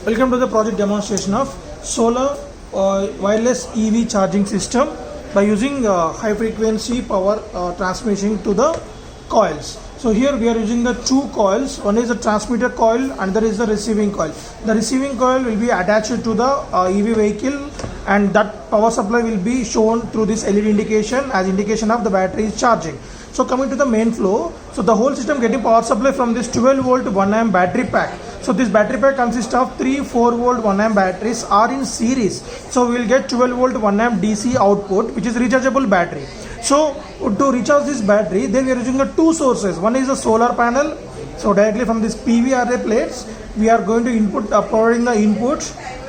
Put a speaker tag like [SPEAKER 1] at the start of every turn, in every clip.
[SPEAKER 1] Welcome to the project demonstration of solar wireless EV charging system by using high frequency power transmission to the coils. So here we are using the two coils. One is the transmitter coil, another is the receiving coil. The receiving coil will be attached to the EV vehicle, and that power supply will be shown through this LED indication as indication of the battery is charging. So coming to the main flow, so the whole system getting power supply from this 12 volt 1 amp battery pack. So this battery pack consists of 3 4 volt 1 amp batteries are in series. So we will get 12 volt 1 amp DC output, which is rechargeable battery. So to recharge this battery, then we are using the two sources. One is the solar panel. So directly from this PV array plates, we are going to input providing the input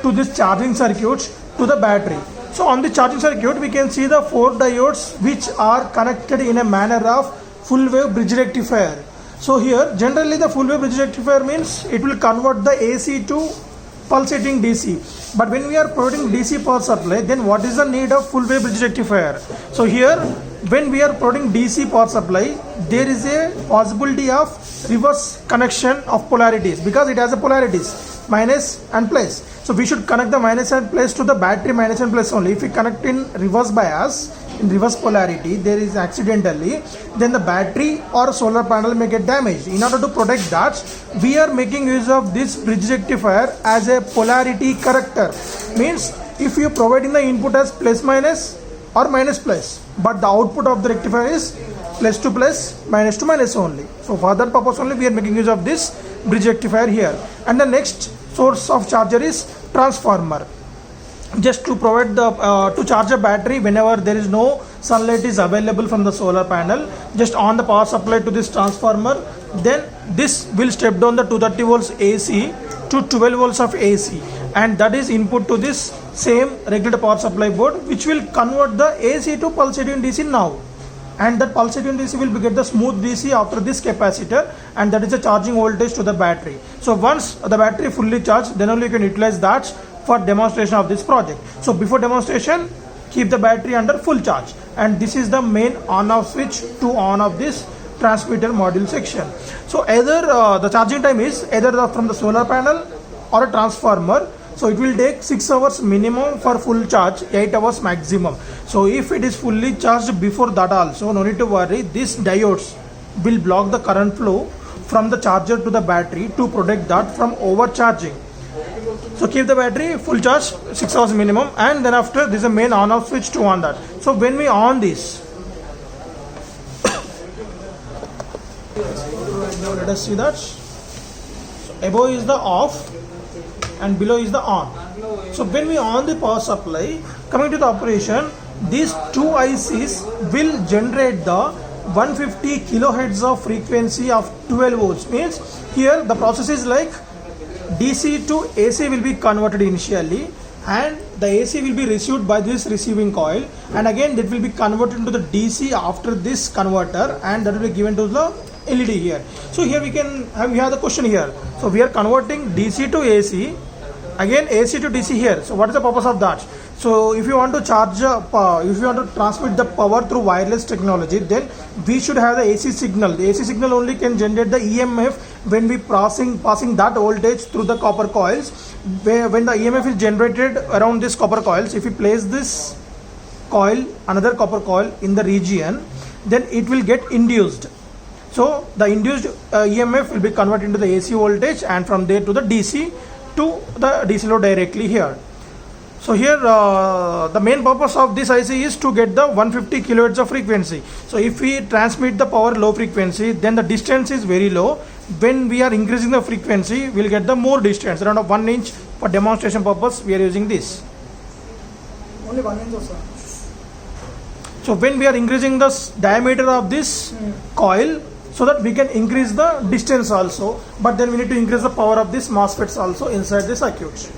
[SPEAKER 1] to this charging circuit to the battery. So on the charging circuit, we can see the 4 diodes which are connected in a manner of full wave bridge rectifier. So here generally the full wave bridge rectifier means it will convert the AC to pulsating DC. But when we are providing DC power supply, then what is the need of full wave bridge rectifier? So here when we are providing DC power supply, there is a possibility of reverse connection of polarities because it has a polarities minus and plus. So we should connect the minus and plus to the battery minus and plus only. If we connect in reverse bias, in reverse polarity, there is accidentally, then the battery or solar panel may get damaged. In order to protect that, we are making use of this bridge rectifier as a polarity corrector. Means if you providing the input as plus minus or minus plus, but the output of the rectifier is plus to plus, minus to minus only. So for that purpose only we are making use of this bridge rectifier here. And the next source of charger is transformer. Just to provide the to charge a battery whenever there is no sunlight is available from the solar panel, just on the power supply to this transformer, then this will step down the 230 volts AC to 12 volts of AC, and that is input to this same regular power supply board, which will convert the AC to pulsating DC now. And that pulsating DC will get the smooth DC after this capacitor, and that is the charging voltage to the battery. So once the battery fully charged, then only you can utilize that for demonstration of this project. So before demonstration, keep the battery under full charge, and this is the main on off switch to on of this transmitter module section. So either the charging time is either from the solar panel or a transformer. So it will take 6 hours minimum for full charge, 8 hours maximum. So if it is fully charged before that also, no need to worry, these diodes will block the current flow from the charger to the battery to protect that from overcharging. So keep the battery full charge 6 hours minimum, and then after this is a main on off switch to on that. So when we on this, let us see that. So above is the off and below is the on. So when we on the power supply, coming to the operation, these two ICs will generate the 150 kilohertz of frequency of 12 volts. Means here the process is like DC to AC will be converted initially, and the AC will be received by this receiving coil, and again that will be converted into the DC after this converter, and that will be given to the LED here. So here we have the question here. So we are converting DC to AC, again AC to DC here. So what is the purpose of that? So if you want to charge if you want to transmit the power through wireless technology, then we should have the AC signal. The AC signal only can generate the EMF when we passing that voltage through the copper coils. When the EMF is generated around this copper coils, if we place this coil, another copper coil in the region, then it will get induced. So the induced EMF will be converted into the AC voltage, and from there to the DC to the DC load directly here. So here the main purpose of this IC is to get the 150 kilohertz of frequency. So if we transmit the power low frequency, then the distance is very low. When we are increasing the frequency, we will get the more distance, around 1 inch. For demonstration purpose, we are using this.
[SPEAKER 2] Only 1 inch also.
[SPEAKER 1] So when we are increasing the diameter of this coil, so that we can increase the distance also, but then we need to increase the power of this MOSFETs also inside the circuit.